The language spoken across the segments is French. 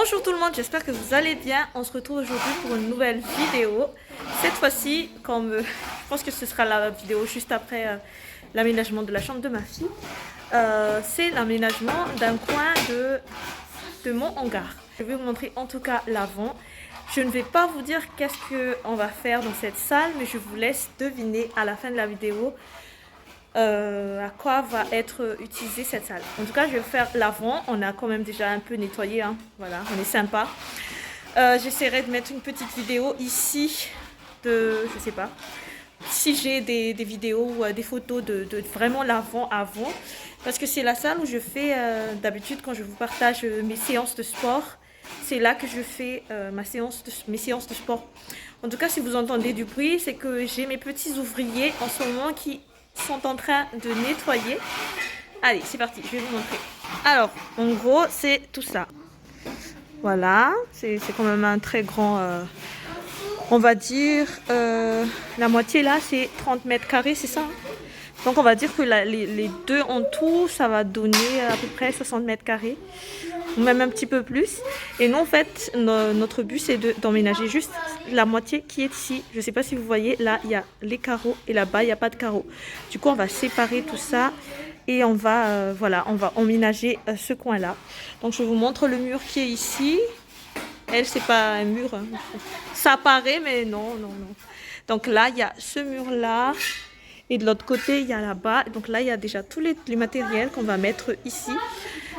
Bonjour tout le monde, j'espère que vous allez bien. On se retrouve aujourd'hui pour une nouvelle vidéo. Cette fois-ci, je pense que ce sera la vidéo juste après l'aménagement de la chambre de ma fille. C'est l'aménagement d'un coin de mon hangar. Je vais vous montrer en tout cas l'avant. Je ne vais pas vous dire qu'est-ce qu'on va faire dans cette salle, mais je vous laisse deviner à la fin de la vidéo à quoi va être utilisée cette salle. En tout cas, je vais faire l'avant. On a quand même déjà un peu nettoyé, hein. Voilà, on est sympa. J'essaierai de mettre une petite vidéo ici je sais pas, si j'ai des vidéos ou des photos de vraiment l'avant avant, parce que c'est la salle où je fais d'habitude quand je vous partage mes séances de sport. C'est là que je fais mes séances de sport. En tout cas, si vous entendez du bruit, c'est que j'ai mes petits ouvriers en ce moment qui sont en train de nettoyer. Allez, c'est parti, je vais vous montrer. Alors, en gros, c'est tout ça. Voilà, c'est quand même un très grand... on va dire, la moitié là, c'est 30 mètres carrés, c'est ça, hein? Donc on va dire que les deux en tout, ça va donner à peu près 60 mètres carrés, ou même un petit peu plus. Et nous, en fait, notre but, c'est d'emménager juste la moitié qui est ici. Je ne sais pas si vous voyez, là, il y a les carreaux et là-bas, il n'y a pas de carreaux. Du coup, on va séparer tout ça et on va, voilà, on va emménager ce coin-là. Donc, je vous montre le mur qui est ici. Elle, c'est pas un mur. Hein. Ça paraît, mais non, non, non. Donc là, il y a ce mur-là. Et de l'autre côté, il y a là-bas. Donc là, il y a déjà tous les matériels qu'on va mettre ici.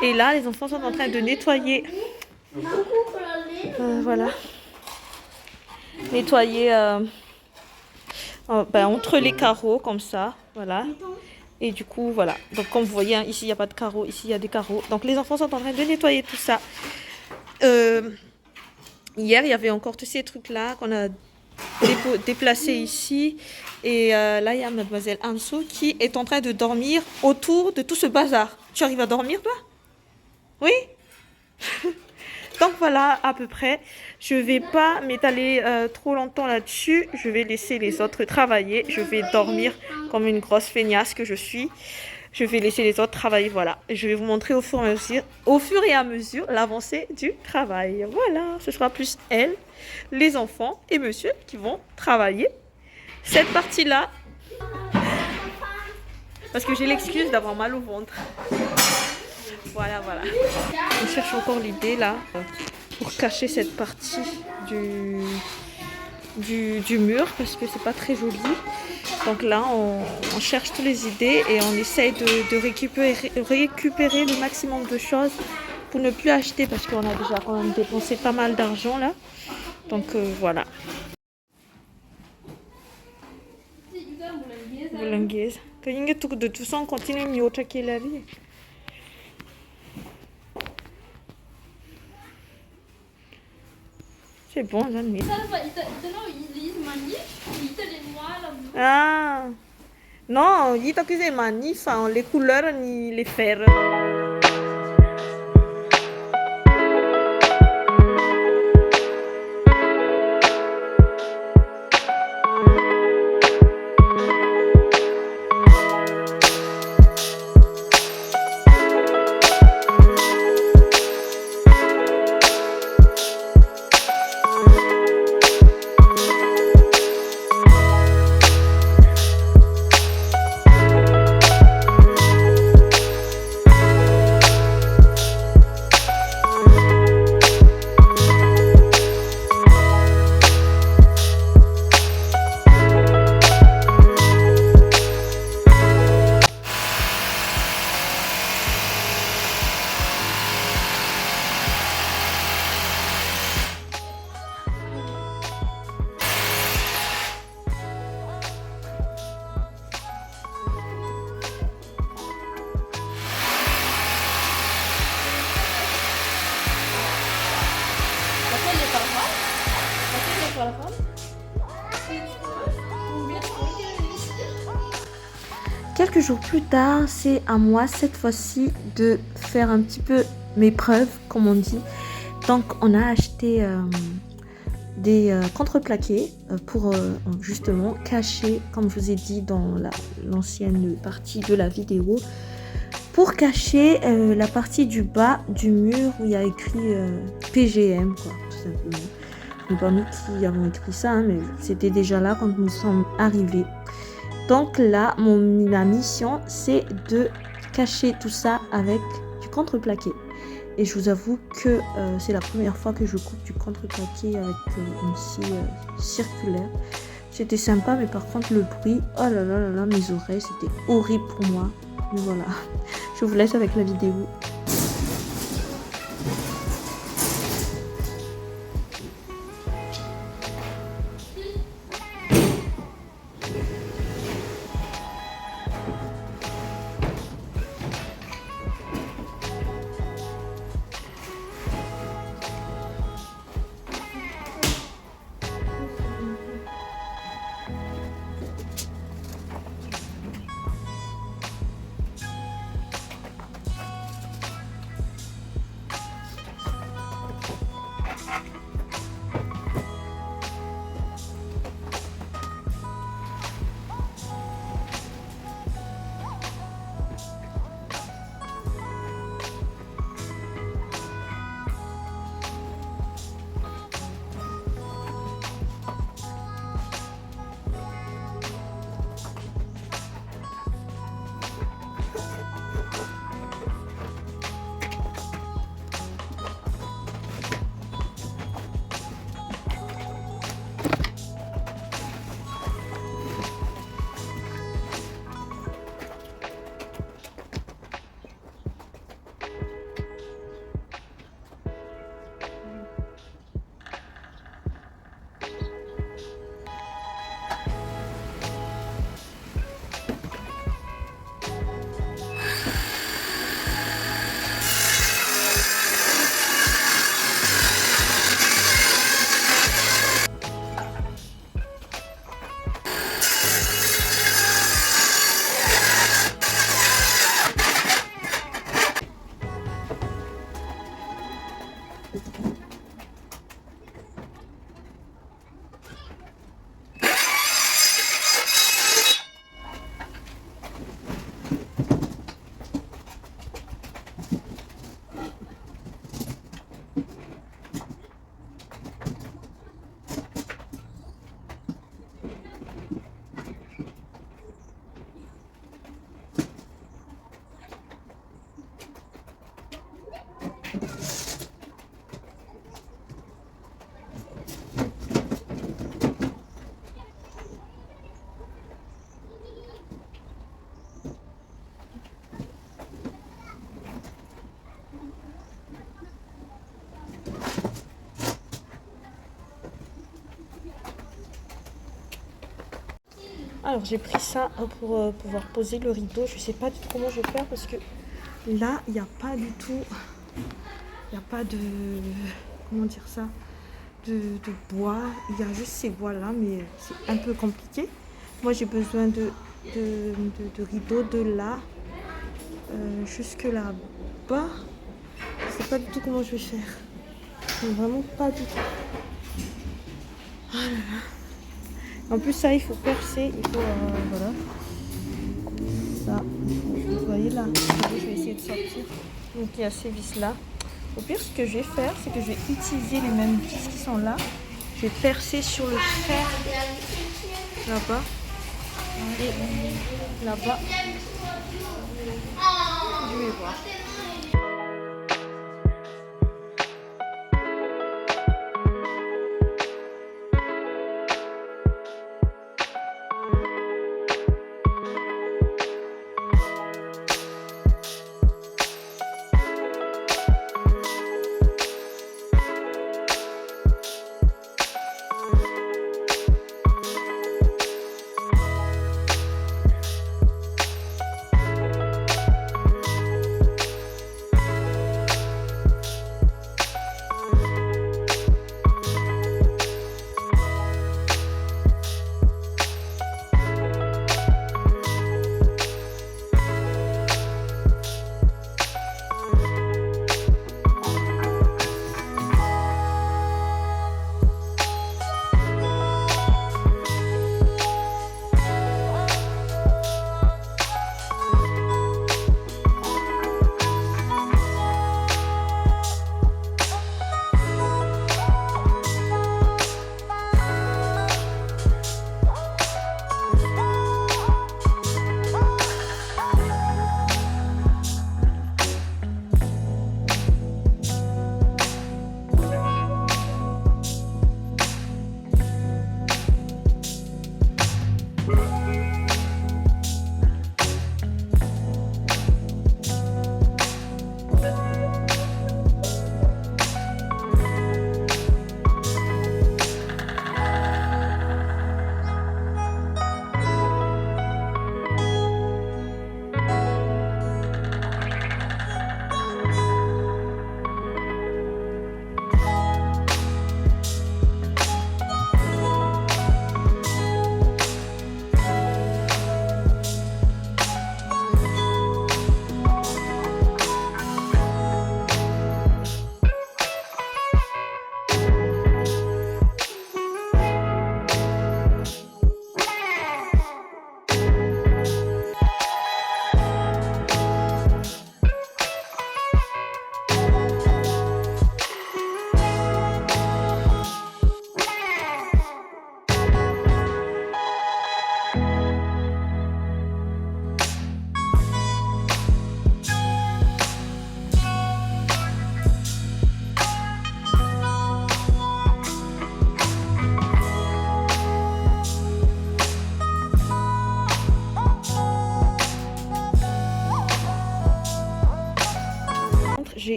Et là, les enfants sont en train de nettoyer. Voilà. Nettoyer entre les carreaux, comme ça. Voilà. Et du coup, voilà. Donc comme vous voyez, hein, ici, il n'y a pas de carreaux. Ici, il y a des carreaux. Donc les enfants sont en train de nettoyer tout ça. Hier, il y avait encore tous ces trucs-là qu'on a déplacés ici. Et là, il y a mademoiselle Anso qui est en train de dormir autour de tout ce bazar. Tu arrives à dormir, toi? Oui? Donc voilà, à peu près. Je ne vais pas m'étaler trop longtemps là-dessus. Je vais laisser les autres travailler. Je vais dormir comme une grosse feignasse que je suis. Je vais laisser les autres travailler, voilà. Je vais vous montrer au fur et à mesure l'avancée du travail. Voilà, ce sera plus elle, les enfants et monsieur qui vont travailler cette partie-là. Parce que j'ai l'excuse d'avoir mal au ventre. Voilà, voilà. On cherche encore l'idée là pour cacher cette partie du mur parce que c'est pas très joli. Donc là, on cherche toutes les idées et on essaye de récupérer le maximum de choses pour ne plus acheter parce qu'on a déjà quand même dépensé pas mal d'argent là. Donc voilà. Bolongaise. Kayaknya tuh de tout ça on continue mieux qu'elle a dit. C'est bon, j'en ai. Ah non, il t'a que c'est magnifique, les couleurs ni les fers. Quelques jours plus tard, c'est à moi cette fois-ci de faire un petit peu mes preuves, comme on dit. Donc on a acheté des contreplaqués pour justement cacher, comme je vous ai dit dans l'ancienne partie de la vidéo, pour cacher la partie du bas du mur où il y a écrit PGM, quoi, tout simplement. Ce n'est pas nous qui avons écrit ça, hein, mais c'était déjà là quand nous sommes arrivés. Donc là, ma mission, c'est de cacher tout ça avec du contreplaqué. Et je vous avoue que c'est la première fois que je coupe du contreplaqué avec une scie circulaire. C'était sympa, mais par contre le bruit, oh là là là là, mes oreilles, c'était horrible pour moi. Mais voilà, je vous laisse avec la vidéo. Alors j'ai pris ça pour pouvoir poser le rideau. Je sais pas du tout comment je vais faire parce que là il n'y a pas du tout, il n'y a pas de, comment dire ça, de bois. Il y a juste ces bois là, mais c'est un peu compliqué. Moi j'ai besoin de rideaux de là jusque là-bas. Je sais pas du tout comment je vais faire. Vraiment pas du tout. Oh là là. En plus ça il faut percer, il faut voilà. Ça, vous voyez là, je vais essayer de sortir. Donc il y a ces vis là. Au pire ce que je vais faire, c'est que je vais utiliser les mêmes vis qui sont là. Je vais percer sur le fer là-bas et là-bas. Je vais voir.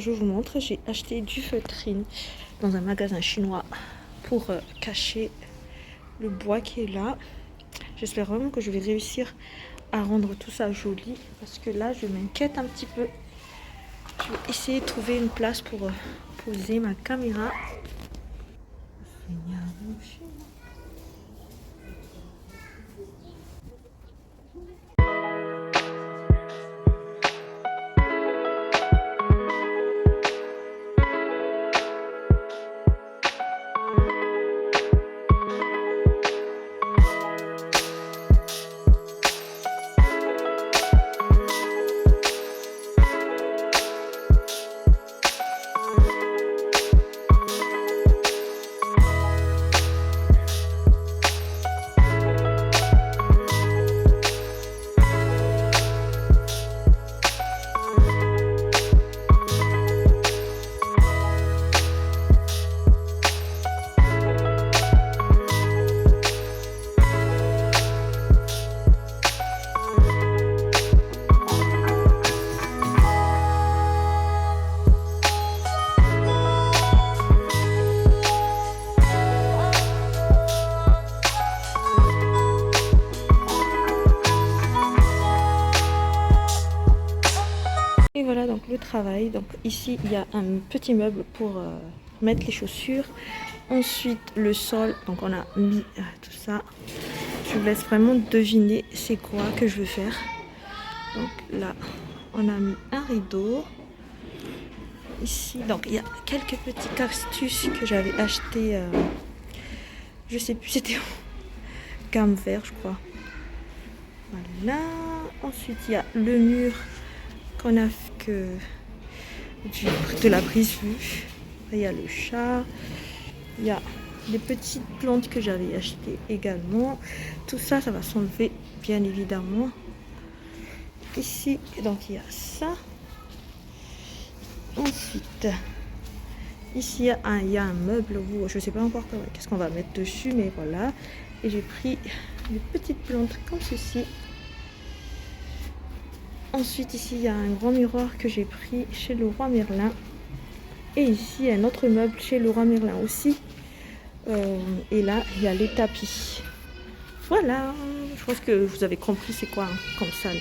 je vous montre, j'ai acheté du feutrine dans un magasin chinois pour cacher le bois qui est là. J'espère vraiment que je vais réussir à rendre tout ça joli parce que là je m'inquiète un petit peu. Je vais essayer de trouver une place pour poser ma caméra. Et voilà donc le travail. Donc ici il y a un petit meuble pour mettre les chaussures. Ensuite le sol, donc on a mis tout ça. Je vous laisse vraiment deviner c'est quoi que je veux faire. Donc là on a mis un rideau. Ici donc il y a quelques petits cactus que j'avais acheté. Je sais plus, c'était gamme vert je crois. Voilà. Ensuite il y a le mur qu'on a que de la brise vue. Il y a le chat, il y a des petites plantes que j'avais achetées également. Tout ça, ça va s'enlever bien évidemment. Ici, donc il y a ça. Ensuite, ici il y a un meuble où je sais pas encore qu'est-ce qu'on va mettre dessus, mais voilà. Et j'ai pris des petites plantes comme ceci. Ensuite, ici, il y a un grand miroir que j'ai pris chez Leroy Merlin. Et ici, un autre meuble chez Leroy Merlin aussi. Et là, il y a les tapis. Voilà, je pense que vous avez compris c'est quoi comme salle.